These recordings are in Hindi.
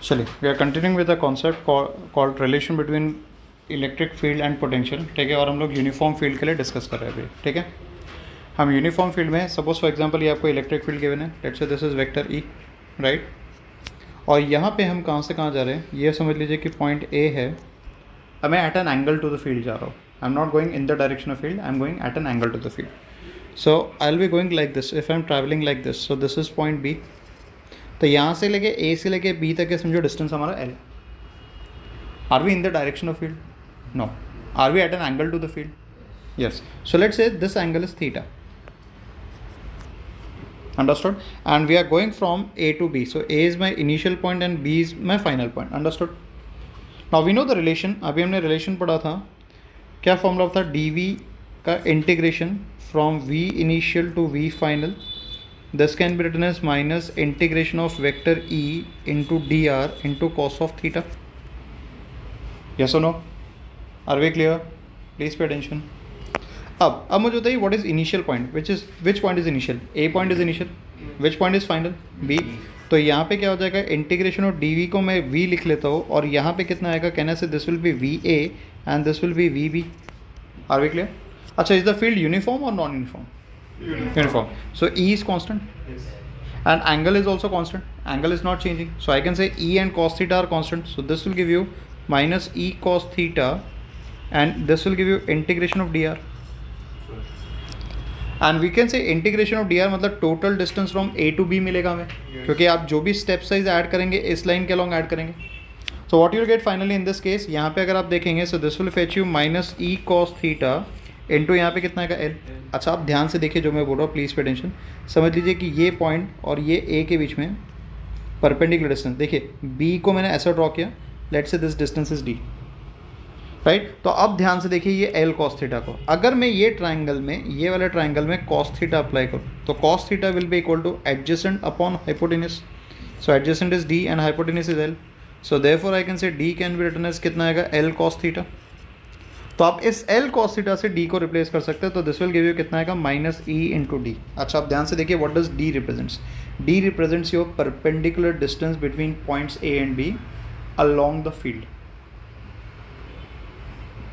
चलिए, we are continuing with the concept called relation between electric field and potential, ठीक है। और हम लोग यूनिफॉर्म फील्ड के लिए डिस्कस कर रहे हैं अभी, ठीक है। हम यूनिफॉर्म फील्ड में सपोज फॉर एग्जांपल ये आपको इलेक्ट्रिक फील्ड गिवन है, let's say this is vector E, right. और यहाँ पे हम कहाँ से कहाँ जा रहे हैं, ये समझ लीजिए कि पॉइंट ए है, अब मैं at an angle to the field जा रहा हूँ। I am not going in the direction of field, I am going at an angle to the field. So I will be going like this, if I am travelling like this, so this is point B. तो यहाँ से लेके ए से लेके बी तक के समझो डिस्टेंस हमारा L. Are we in the direction of field? No. Are we at an angle to the field? Yes. So let's say this angle is theta, understood, and we are going from A to B. So A is my initial point and B is my final point, understood. Now we know the relation, अभी हमने relation पढ़ा था, क्या फॉर्मूला था dv का integration from V initial to V final. This can be written as minus integration of vector E into dr into cos of theta. Yes or no? Are we clear? Please pay attention. अब मुझे बताइए what is initial point, which point is initial? A point is initial, which point is final? B. तो यहाँ पे क्या हो जाएगा, इंटीग्रेशन ऑफ डी वी को मैं वी लिख लेता हूँ, और यहाँ पे कितना आएगा, कहने से this will be V A and this will be V B. Are we clear? अच्छा, इज द फील्ड यूनिफॉर्म और non uniform? Uniform. So E is constant and angle is also constant, angle is not changing, so I can say E and cos theta are constant, so this will give you minus E cos theta and this will give you integration of dr, and we can say integration of dr मतलब total distance from A to B मिलेगा हमें, क्योंकि आप जो भी step size ऐड करेंगे इस लाइन के along ऐड करेंगे। so what you will get finally in this case, यहाँ पे अगर आप देखेंगे, so this will fetch you minus E cos theta into यहाँ पे कितना आएगा L। अच्छा, आप ध्यान से देखिए जो मैं बोल रहा हूँ, प्लीज़ पे टेंशन। समझ लीजिए कि ये पॉइंट और ये A के बीच में परपेंडिकुलर डिस्टेंस, देखिए B को मैंने ऐसा ड्रॉ किया, let's say this distance is D, right. तो अब ध्यान से देखिए ये L cos थीटा को, अगर मैं ये ट्राइंगल में, ये वाले ट्राइंगल में cos थीटा अप्लाई करूँ, तो cos theta will be equal to adjacent upon hypotenuse. So adjacent is D and hypotenuse is L, so therefore I can say D can be written as कितना आएगा, L cos थीटा। तो आप इस L cos थीटा से D को रिप्लेस कर सकते हैं, तो दिस विल गिव यू कितना आएगा, माइनस E इंटू डी। अच्छा, आप ध्यान से देखिए what does D represents. D represents your perpendicular distance between points A and B along the field.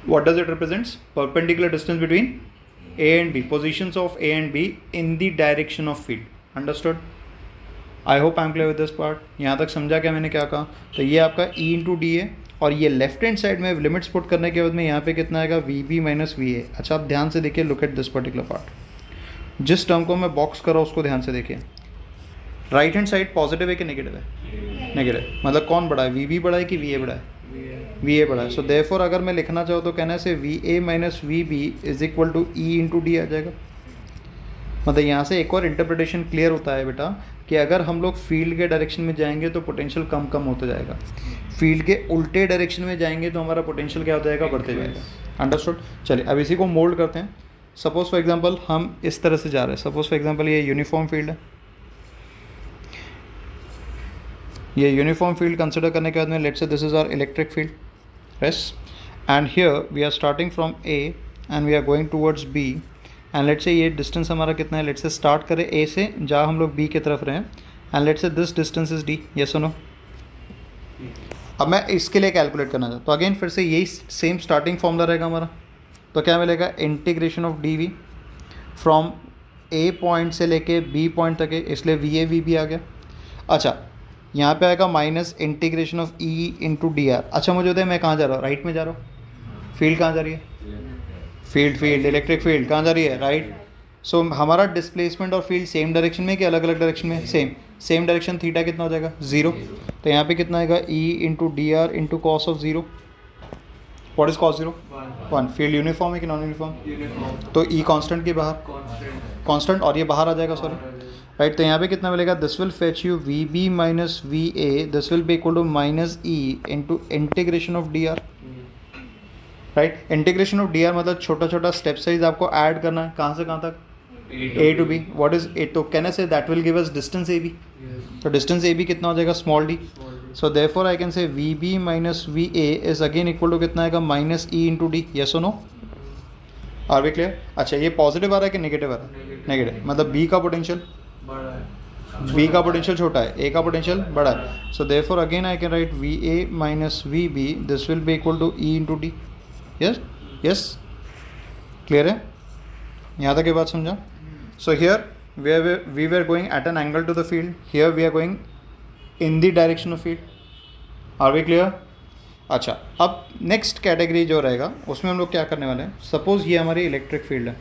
What does it represents? Perpendicular distance between A and B, positions of A and B in the direction of field. Understood? I hope I'm clear with this part. यहाँ तक समझा क्या मैंने क्या कहा? तो ये आपका E इंटू डी है, और ये लेफ्ट हैंड साइड में लिमिट्स पुट करने के बाद में यहाँ पे कितना आएगा, V B minus V A. अच्छा, आप ध्यान से देखिए, look at this particular part, जिस टर्म को मैं बॉक्स कर रहा हूँ उसको ध्यान से देखिए। राइट हैंड साइड पॉजिटिव है कि नेगेटिव है? नेगेटिव। मतलब कौन बड़ा है, वी बी बड़ा है कि वी ए बड़ा है? वी ए बड़ा है। सो देयरफॉर अगर मैं लिखना चाहूँ तो कहना से V A minus V B is equal to E into D आ जाएगा। मतलब यहाँ से एक और इंटरप्रिटेशन क्लियर होता है बेटा, कि अगर हम लोग फील्ड के डायरेक्शन में जाएंगे तो पोटेंशियल कम कम होता जाएगा, फील्ड के उल्टे डायरेक्शन में जाएंगे तो हमारा पोटेंशियल क्या हो जाएगा, बढ़ते जाएगा। अंडरस्टूड? चलिए अब इसी को मोल्ड करते हैं। सपोज फॉर एग्जांपल हम इस तरह से जा रहे हैं, सपोज फॉर एग्जांपल ये यूनिफॉर्म फील्ड है, ये यूनिफॉर्म फील्ड कंसिडर करने के बाद में let's say this is our electric field, yes, and here we are starting from A and we are going towards B, and let's say ये डिस्टेंस हमारा कितना है, लेट्स से स्टार्ट करें ए से, जहाँ हम लोग बी की तरफ रहे, and let's say this distance is D. Yes और नो? अब मैं इसके लिए कैलकुलेट करना चाहता हूँ, तो अगेन फिर से यही सेम स्टार्टिंग फॉर्मूला रहेगा हमारा। तो क्या मिलेगा, integration of D V from A point से लेके बी पॉइंट तक है, इसलिए वी ए वी बी आ गया। अच्छा, यहाँ पे आएगा minus integration of E into D R. अच्छा, मुझे बताइए मैं कहाँ जा रहा हूँ, राइट में जा रहा हूँ, फील्ड कहाँ जा रही है, फील्ड इलेक्ट्रिक फील्ड कहाँ जा रही है, राइट। सो हमारा डिस्प्लेसमेंट और फील्ड सेम डायरेक्शन में कि अलग अलग डायरेक्शन में? Same direction. थीटा कितना हो जाएगा, 0। तो यहाँ पे कितना आएगा, E into D R into cos of 0। What is cos 0? 1। Field uniform है कि नॉन यूनिफॉर्म? तो E कांस्टेंट के बाहर, कांस्टेंट, और ये बाहर आ जाएगा, सॉरी, राइट। तो यहाँ पे कितना मिलेगा, this will fetch you V B minus V A, this will be equal to minus E into integration of D R, right. Integration of D R मतलब छोटा छोटा स्टेप साइज आपको ऐड करना है, कहाँ से कहाँ तक, A to B. What is A? तो कहने से that will give us distance A B. तो डिस्टेंस ए बी कितना हो जाएगा, small D. So therefore I can say V B minus V A is again equal to कितना आएगा, minus E into D. Yes और नो? Are we clear? अच्छा, ये पॉजिटिव आ रहा है कि नेगेटिव आ रहा है? नेगेटिव। मतलब बी का पोटेंशियल बी का पोटेंशियल छोटा है, ए का पोटेंशियल बड़ा है. So therefore again I can write V A minus V B, this will be equal to E into D. Yes yes, clear है? यहाँ तक ये बात समझा? So here we were going at an angle to the field, here we are going in the direction of field. Are we clear? अच्छा, अब नेक्स्ट कैटेगरी जो रहेगा उसमें हम लोग क्या करने वाले हैं. सपोज ये हमारी इलेक्ट्रिक फील्ड है.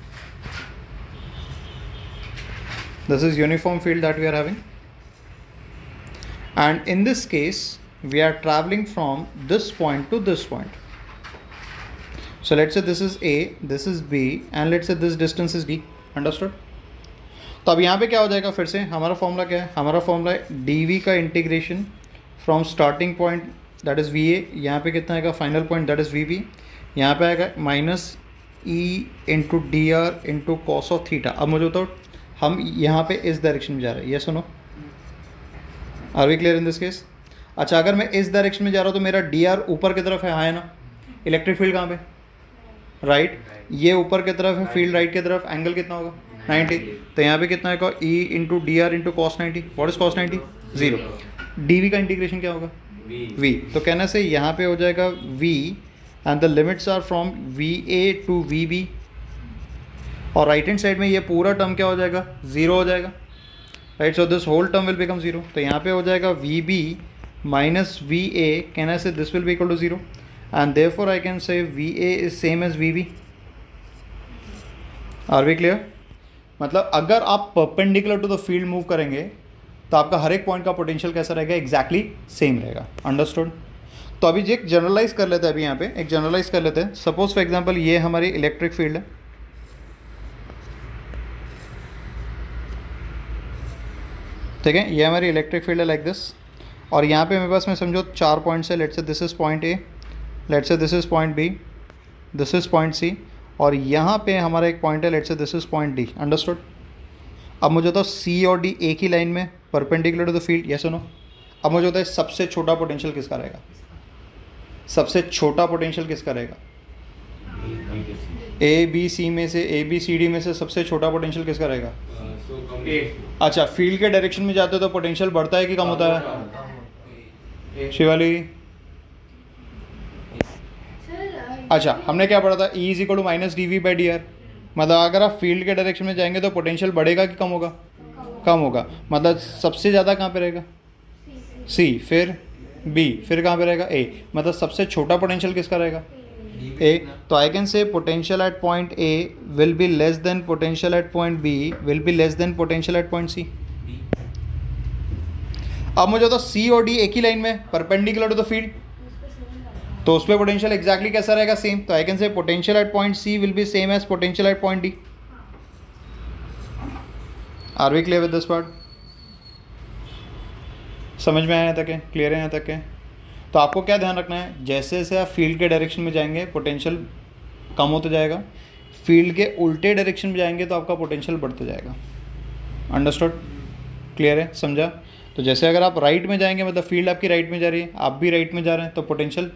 This is uniform field that we are having, and in this case we are traveling from this point to this point. So let's say this is A, this is B, and let's say this distance is D. Understood? तो अब यहाँ पे क्या हो जाएगा, फिर से हमारा फॉर्मूला क्या है, हमारा फॉर्मूला है dv का integration from starting point that is va, यहाँ पे कितना आएगा final point that is vb, यहाँ पे आएगा minus e into D R into cos of theta. अब मुझे बताओ हम यहाँ पे इस डायरेक्शन में जा रहे हैं, ये सुनो, are we clear in this case? अच्छा, अगर मैं इस डायरेक्शन में जा रहा हूँ तो मेरा डी आर ऊपर की तरफ है, हाँ है ना? इलेक्ट्रिक फील्ड कहाँ पे? राइट. ये ऊपर की तरफ है, फील्ड राइट की तरफ, एंगल कितना होगा 90. तो यहाँ पे कितना आएगा E into D R into cos 90. What is cos 90? 0. D V का इंटीग्रेशन क्या होगा? वी. तो कहने से यहाँ पे हो जाएगा V and the limits are from V A to V B, और राइट हैंड साइड में ये पूरा टर्म क्या हो जाएगा? 0 हो जाएगा. Right. So this whole term will become 0. तो यहाँ पे हो जाएगा V B minus V A, can I say this will be equal to 0, and therefore I can say V A is same as V B. Are we clear? मतलब अगर आप perpendicular to the field move करेंगे तो आपका हर एक पॉइंट का पोटेंशियल कैसा रहेगा? एग्जैक्टली सेम रहेगा. अंडरस्टूड? तो अभी एक जनरलाइज कर लेते हैं, अभी यहाँ पे एक जनरलाइज कर लेते हैं. सपोज फॉर एग्जाम्पल ये हमारी इलेक्ट्रिक फील्ड है. ठीक है, ये हमारी इलेक्ट्रिक फील्ड है लाइक दिस, और यहाँ पे मेरे पास में समझो 4 पॉइंट्स है. Let's say this is point A, let's say this is point B, this is point C, और यहाँ पे हमारा एक पॉइंट है, let's say this is point D. Understood? अब मुझे तो सी और डी एक ही लाइन में परपेंडिकुलर टू द फील्ड, ये सुनो. अब मुझे होता है सबसे छोटा पोटेंशियल किसका रहेगा? सबसे छोटा पोटेंशियल किसका रहेगा? ए बी सी में से, ए बी सी डी में से सबसे छोटा पोटेंशियल किसका रहेगा? अच्छा, फील्ड के डायरेक्शन में जाते हो तो पोटेंशियल बढ़ता है कि कम होता है? शिवाली, अच्छा हमने क्या पढ़ा था? E is equal to minus D V by D R. मतलब अगर आप फील्ड के डायरेक्शन में जाएंगे तो पोटेंशियल बढ़ेगा कि कम होगा? कम होगा. मतलब सबसे ज़्यादा कहाँ पे रहेगा? सी, फिर बी, फिर कहाँ पे रहेगा? ए. मतलब सबसे छोटा पोटेंशियल किसका रहेगा? ए. तो I can say potential at point A will be less than potential at point B will be less than potential at point C. अब मुझे तो सी और डी एक ही लाइन में परपेंडिकुलर टू द फील्ड, तो उस पर पोटेंशियल एग्जैक्टली कैसा रहेगा? सेम. तो I can say potential at point C will be same as potential at point D. Are we clear with this part? समझ में आया यहाँ तक है? क्लियर है यहाँ तक है? तो आपको क्या ध्यान रखना है, जैसे जैसे आप फील्ड के डायरेक्शन में जाएंगे पोटेंशियल कम होता जाएगा, फील्ड के उल्टे डायरेक्शन में जाएंगे तो आपका पोटेंशियल बढ़ता जाएगा. अंडरस्टूड? क्लियर है? समझा? तो जैसे अगर आप राइट में जाएंगे, मतलब फील्ड आपकी राइट में जा रही है, आप भी राइट में जा रहे हैं, तो पोटेंशियल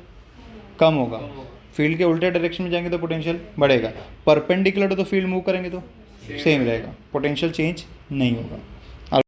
कम होगा. फील्ड के उल्टे डायरेक्शन में जाएंगे तो पोटेंशियल बढ़ेगा. Perpendicular to the field move करेंगे तो सेम रहेगा, पोटेंशियल चेंज नहीं होगा.